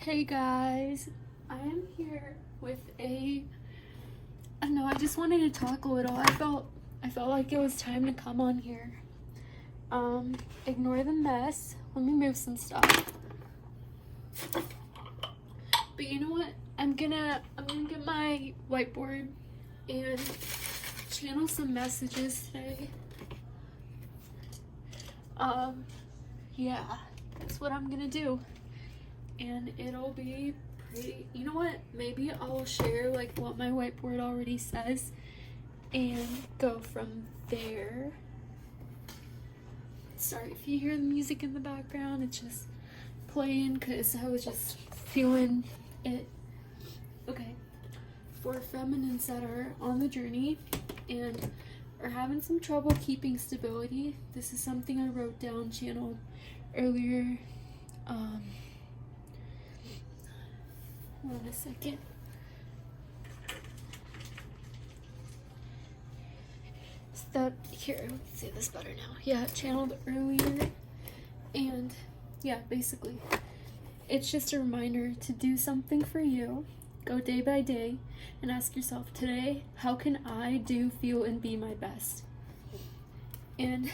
Hey guys, I am here with I don't know, I just wanted to talk a little. I felt like it was time to come on here. Ignore the mess. Let me move some stuff. But you know what? I'm gonna get my whiteboard and channel some messages today. Yeah, that's what I'm gonna do. And it'll be pretty, you know what, maybe I'll share like what my whiteboard already says and go from there. Sorry if you hear the music in the background, it's just playing because I was just feeling it. Okay, for feminines that are on the journey and are having some trouble keeping stability, this is something I wrote down, channeled earlier. Hold on a second. Here, let's see this better now. Yeah, channeled earlier. And yeah, basically, it's just a reminder to do something for you. Go day by day and ask yourself, today, how can I do, feel, and be my best? And,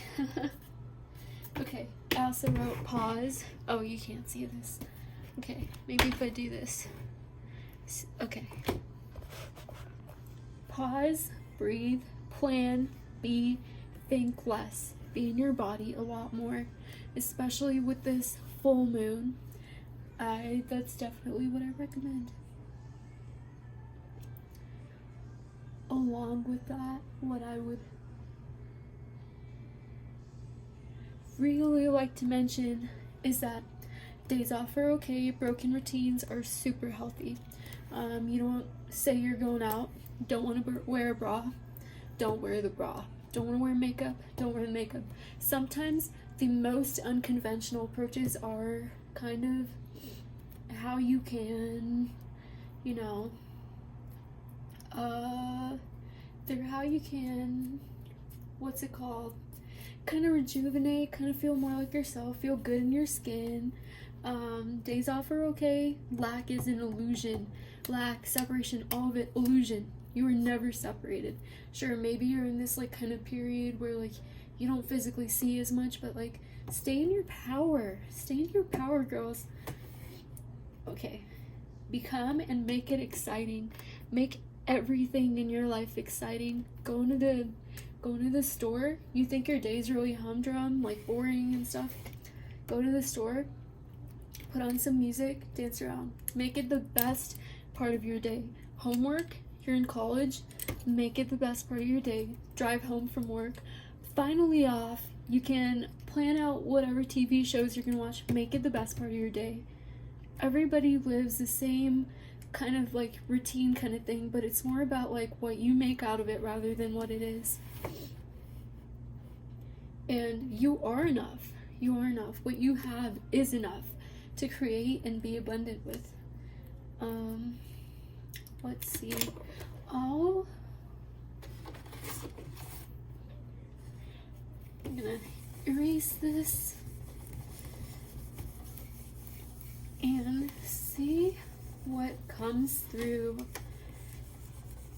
okay, I also wrote pause. Oh, you can't see this. Okay, maybe if I do this. Okay. Pause, breathe, plan, be, think less. Be in your body a lot more, especially with this full moon. That's definitely what I recommend. Along with that, what I would really like to mention is that days off are okay, broken routines are super healthy. You don't say you're going out, don't want to wear a bra, don't wear the bra. Don't want to wear makeup, don't wear the makeup. Sometimes the most unconventional approaches are kind of how you can, you know, they're how you can, what's it called? Kind of rejuvenate, kind of feel more like yourself, feel good in your skin. Days off are okay. Lack is an illusion. Lack, separation, all of it, illusion. You were never separated. Sure, maybe you're in this like kind of period where like you don't physically see as much, but like stay in your power. Stay in your power, girls. Okay. Become and make it exciting. Make everything in your life exciting. Go into the store. You think your day's really humdrum, like boring and stuff. Go to the store. Put on some music, dance around. Make it the best part of your day. Homework, you're in college, make it the best part of your day. Drive home from work. Finally off, you can plan out whatever TV shows you're gonna watch. Make it the best part of your day. Everybody lives the same kind of like routine kind of thing, but it's more about like what you make out of it rather than what it is. And you are enough. You are enough. What you have is enough to create and be abundant with. Let's see. I'm gonna erase this and see what comes through.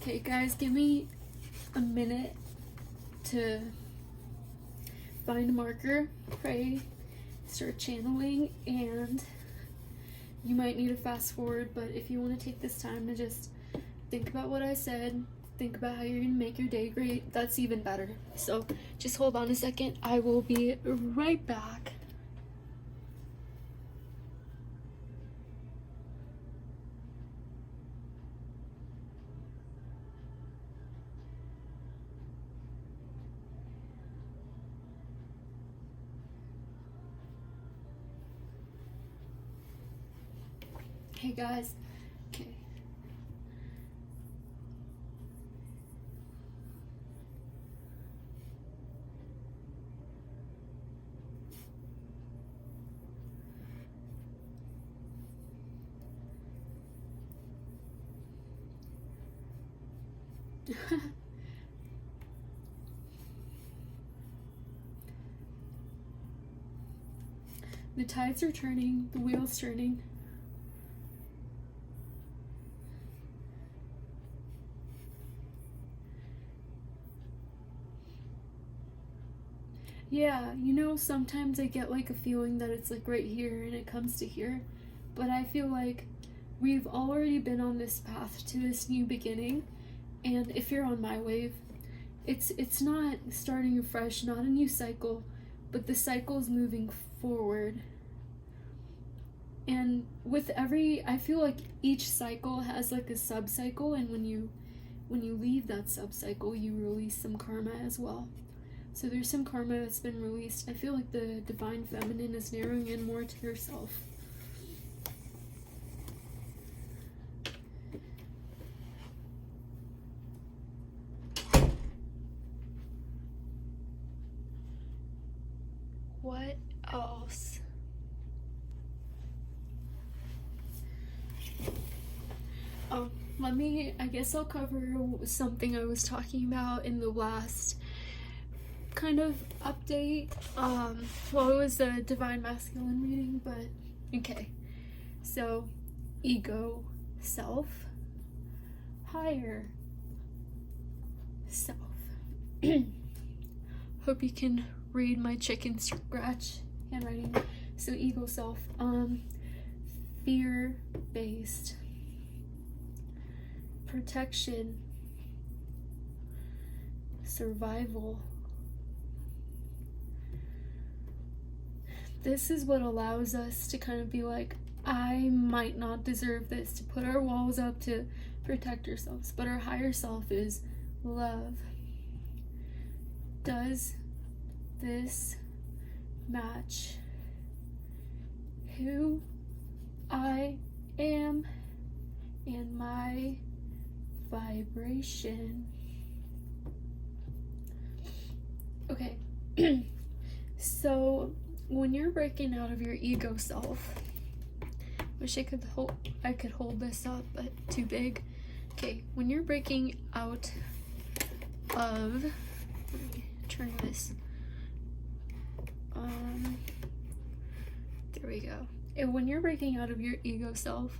Okay guys, give me a minute to find a marker, pray, start channeling, and you might need to fast forward, but if you want to take this time to just think about what I said, think about how you're going to make your day great, that's even better. So just hold on a second. I will be right back. Hey guys, okay. The tides are turning, the wheel's turning. Yeah, sometimes I get like a feeling that it's like right here and it comes to here. But I feel like we've already been on this path to this new beginning. And if you're on my wave, it's not starting afresh, not a new cycle, but the cycle's moving forward. And with I feel like each cycle has like a sub-cycle, and when you leave that sub-cycle, you release some karma as well. So there's some karma that's been released. I feel like the divine feminine is narrowing in more to herself. What else? I guess I'll cover something I was talking about in the last kind of update. Well, it was the divine masculine reading, but okay. So, ego, self, higher self. Hope you can read my chicken scratch handwriting. So, ego, self, fear-based, protection, survival. This is what allows us to kind of be like, I might not deserve this, to put our walls up to protect ourselves, but our higher self is love. Does this match who I am and my vibration? Okay. So when you're breaking out of your ego self, wish I could hold this up, but too big. Okay, when you're breaking out of, let me turn this. There we go. And when you're breaking out of your ego self,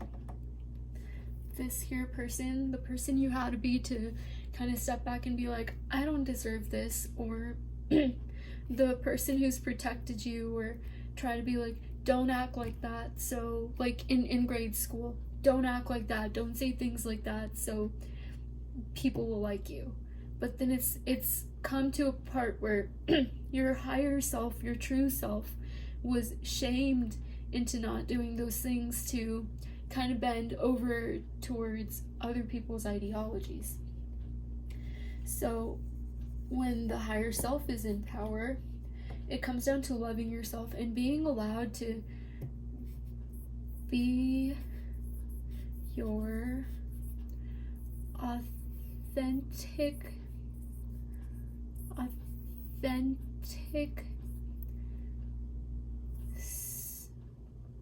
this here person, the person you had to be to kind of step back and be like, I don't deserve this, or the person who's protected you, or try to be like, don't act like that, so like in grade school, don't act like that, don't say things like that, so people will like you. But then it's come to a part where your higher self, your true self, was shamed into not doing those things to kind of bend over towards other people's ideologies. So when the higher self is in power, it comes down to loving yourself and being allowed to be your authentic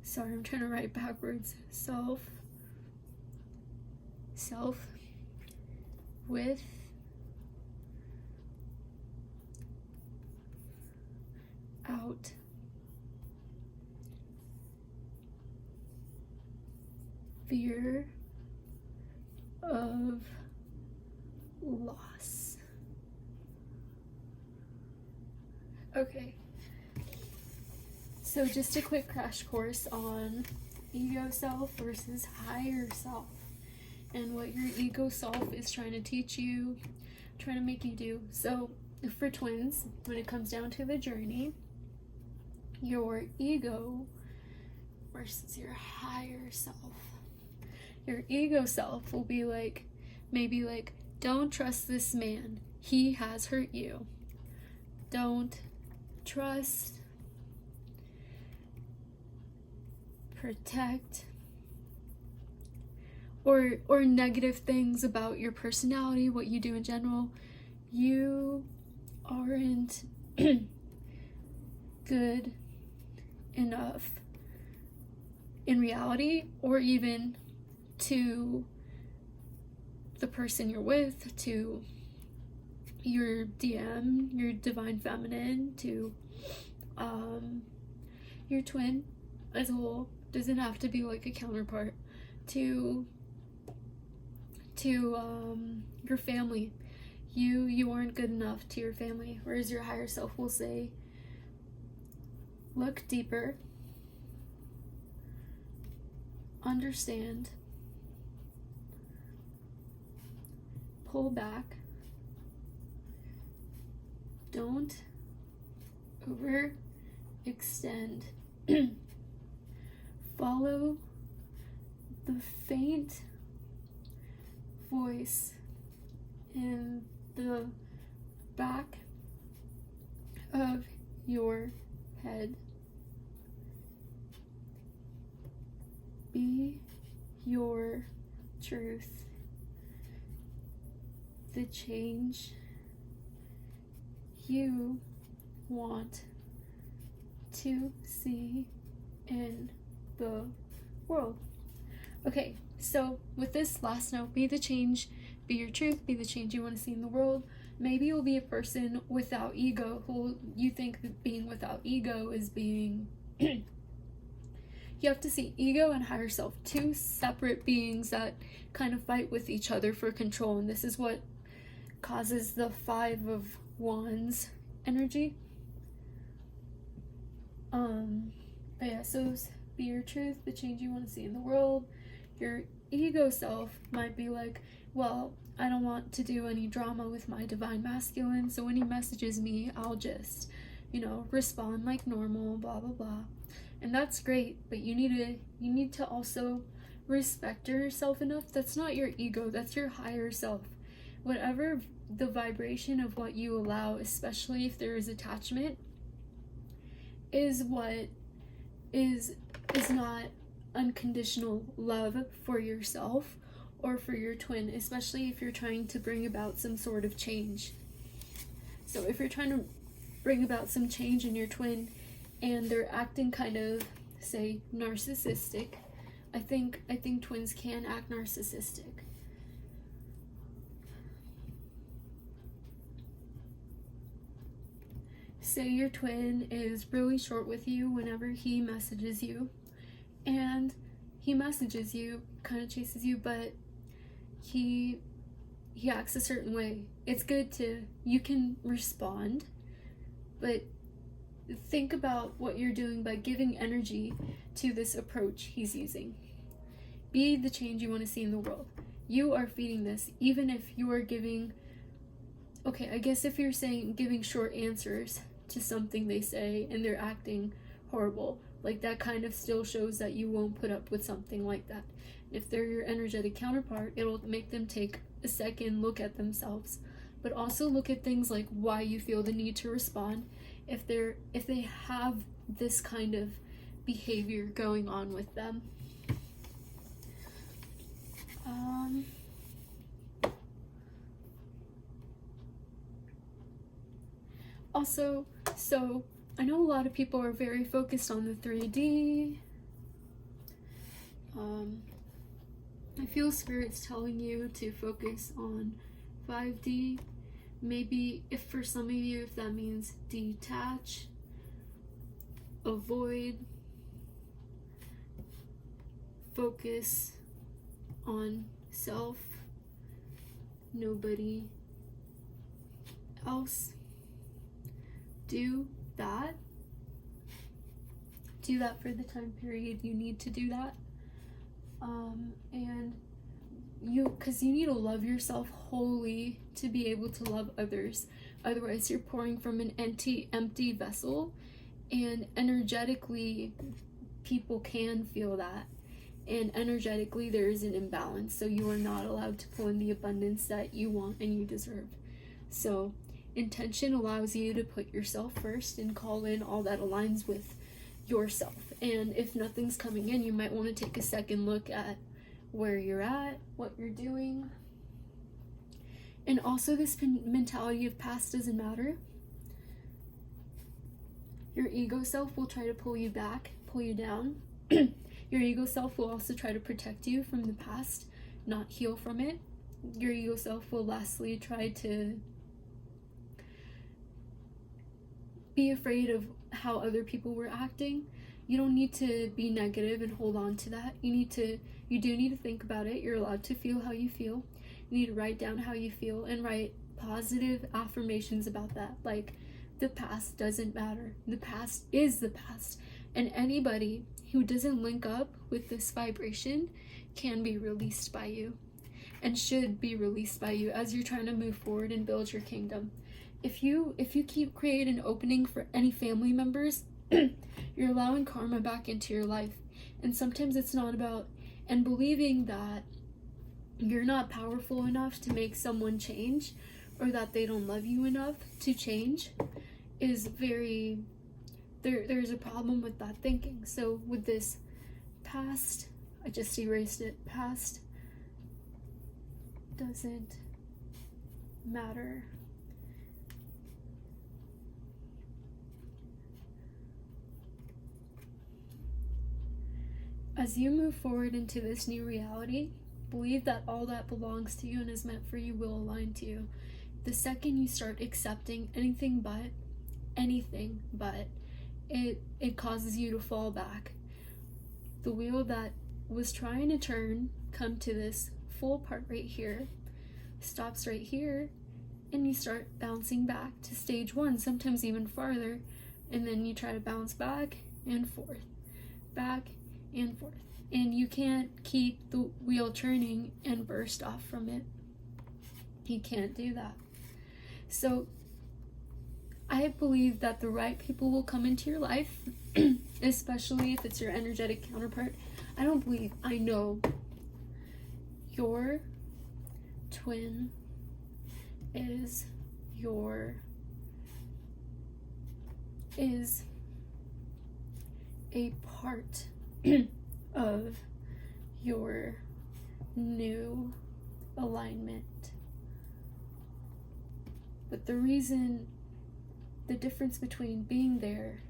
sorry, I'm trying to write backwards. Self with out fear of loss. Okay, so just a quick crash course on ego self versus higher self, and what your ego self is trying to teach you, trying to make you do. So for twins, when it comes down to the journey, your ego versus your higher self. Your ego self will be like, maybe like, don't trust this man, he has hurt you. Don't trust, protect, or negative things about your personality, what you do in general. You aren't good enough in reality, or even to the person you're with, to your DM, your divine feminine, to your twin as a whole. Doesn't have to be like a counterpart. To your family, you aren't good enough to your family, whereas your higher self will say, Look deeper. Understand. Pull back. Don't overextend. Follow the faint voice in the back of your head. Be your truth. The change you want to see in the world. Okay, so with this last note, be the change, be your truth, be the change you want to see in the world. Maybe you'll be a person without ego who you think that being without ego is being you have to see ego and higher self, two separate beings that kind of fight with each other for control, and this is what causes the 5 of Wands energy. But yeah, so be your truth, the change you want to see in the world. Your ego self might be like, well, I don't want to do any drama with my divine masculine, so when he messages me, I'll just, respond like normal, blah blah blah. And that's great, but you need to also respect yourself enough. That's not your ego, that's your higher self. Whatever the vibration of what you allow, especially if there is attachment, is what is not unconditional love for yourself or for your twin, especially if you're trying to bring about some sort of change. So if you're trying to bring about some change in your twin and they're acting kind of, say, narcissistic, I think twins can act narcissistic. Say your twin is really short with you whenever he messages you, and he messages you, kind of chases you, but he acts a certain way. It's good you can respond, but think about what you're doing by giving energy to this approach he's using. Be the change you want to see in the world. You are feeding this, even if you are giving, okay, I guess if you're giving short answers to something they say and they're acting horrible, like that kind of still shows that you won't put up with something like that. If they're your energetic counterpart, it'll make them take a second look at themselves, but also look at things like why you feel the need to respond if they have this kind of behavior going on with them. Also, so I know a lot of people are very focused on the 3D. I feel Spirit's telling you to focus on 5D. Maybe if for some of you, if that means detach, avoid, focus on self, nobody else. Do that for the time period you need to do that. And because you need to love yourself wholly to be able to love others. Otherwise you're pouring from an empty vessel, and energetically people can feel that, and energetically there is an imbalance, so you are not allowed to pull in the abundance that you want and you deserve. So intention allows you to put yourself first and call in all that aligns with yourself. And if nothing's coming in, you might want to take a second look at where you're at, what you're doing. And also this mentality of past doesn't matter. Your ego self will try to pull you back, pull you down. Your ego self will also try to protect you from the past, not heal from it. Your ego self will lastly try to be afraid of how other people were acting. You don't need to be negative and hold on to that. You do need to think about it. You're allowed to feel how you feel. You need to write down how you feel and write positive affirmations about that. Like, The past doesn't matter. The past is the past. And anybody who doesn't link up with this vibration can be released by you, and should be released by you as you're trying to move forward and build your kingdom. If you keep creating an opening for any family members, you're allowing karma back into your life. And sometimes it's not about, and believing that you're not powerful enough to make someone change, or that they don't love you enough to change, is very, there's a problem with that thinking. So with this past, I just erased it, past doesn't matter. As you move forward into this new reality, believe that all that belongs to you and is meant for you will align to you. The second you start accepting anything but, it causes you to fall back. The wheel that was trying to turn, come to this full part right here, stops right here, and you start bouncing back to stage one, sometimes even farther, and then you try to bounce back and forth, back and forth. And you can't keep the wheel turning and burst off from it. You can't do that. So I believe that the right people will come into your life, especially if it's your energetic counterpart. I know your twin is a part of your new alignment. But the difference between being there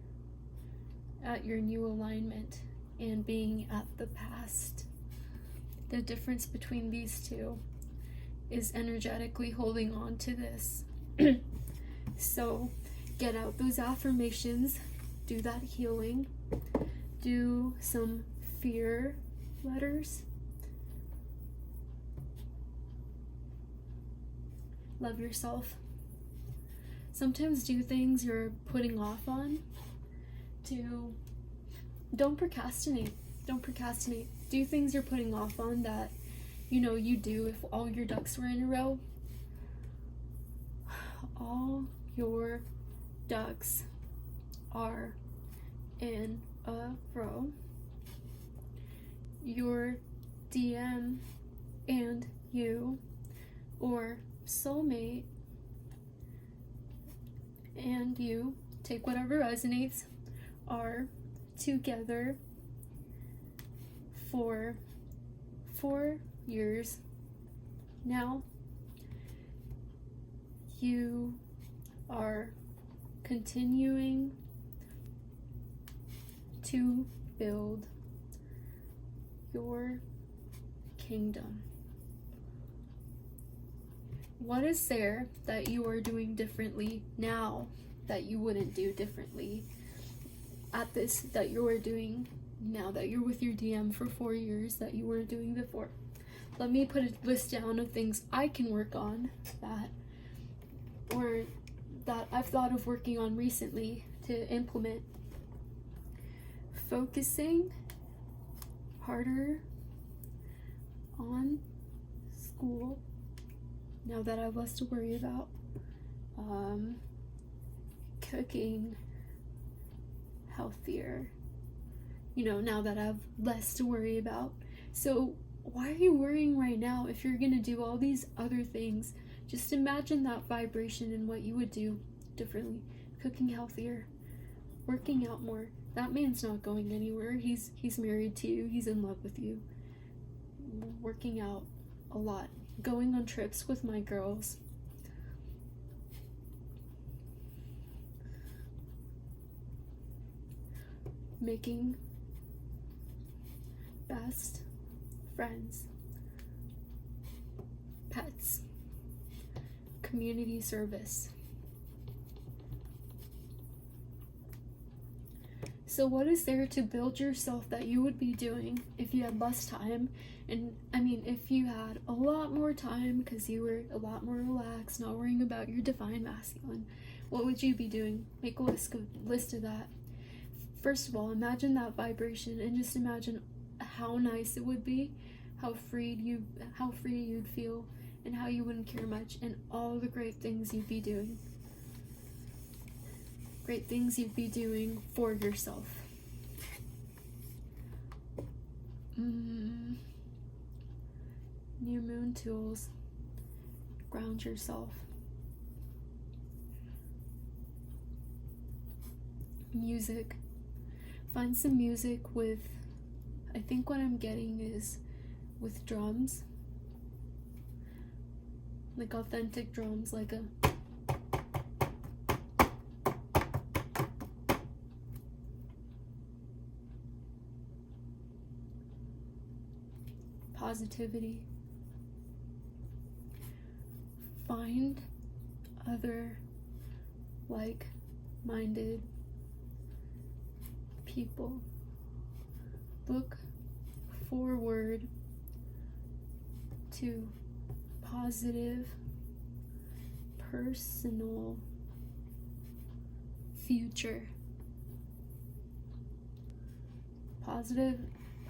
at your new alignment and being at the past, the difference between these two is energetically holding on to this. So get out those affirmations, do that healing, do some fear letters, love yourself. Sometimes do things you're putting off on. Don't procrastinate. Do things you're putting off on that you do if all your ducks were in a row. All your ducks are in a row. Your DM and you, or soulmate and you, take whatever resonates, are together for 4 years now. You are continuing to build your kingdom. What is there that you are doing differently now that you wouldn't do differently at this, that you are doing now that you're with your DM for 4 years that you weren't doing before? Let me put a list down of things I can work on that I've thought of working on recently to implement. Focusing harder on school now that I have less to worry about. Cooking healthier, now that I have less to worry about. So why are you worrying right now if you're gonna do all these other things? Just imagine that vibration and what you would do differently. Cooking healthier, working out more. That man's not going anywhere. He's married to you. He's in love with you. Working out a lot. Going on trips with my girls. Making best friends. Pets. Community service. So what is there to build yourself that you would be doing if you had less time? And if you had a lot more time because you were a lot more relaxed, not worrying about your divine masculine, What would you be doing? Make a list of that. First of all, imagine that vibration and just imagine how nice it would be, how free you'd feel, and how you wouldn't care much, and all the great things you'd be doing. Great things you'd be doing for yourself. New moon tools. Ground yourself. Music. Find some music with, I think what I'm getting is with drums. Like authentic drums, like a positivity. Find other like-minded people. Look forward to positive personal future. Positive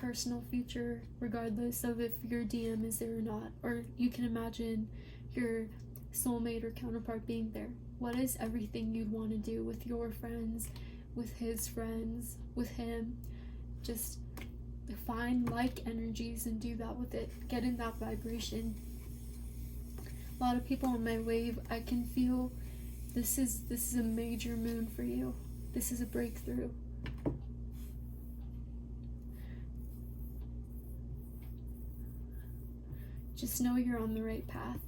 personal future, regardless of if your DM is there or not, or you can imagine your soulmate or counterpart being there. What is everything you'd want to do with your friends, with his friends, with him? Just find like energies and do that with it. Get in that vibration. A lot of people on my wave, I can feel this is a major moon for you. This is a breakthrough. Just know you're on the right path.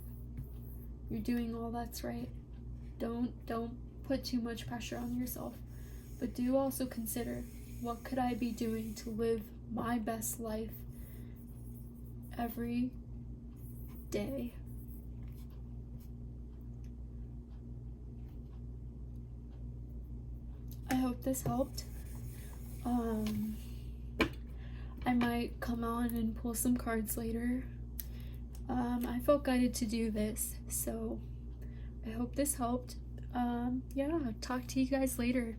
You're doing all that's right. Don't put too much pressure on yourself. But do also consider, what could I be doing to live my best life every day? I hope this helped. I might come on and pull some cards later. I felt guided to do this, so I hope this helped. Yeah, talk to you guys later.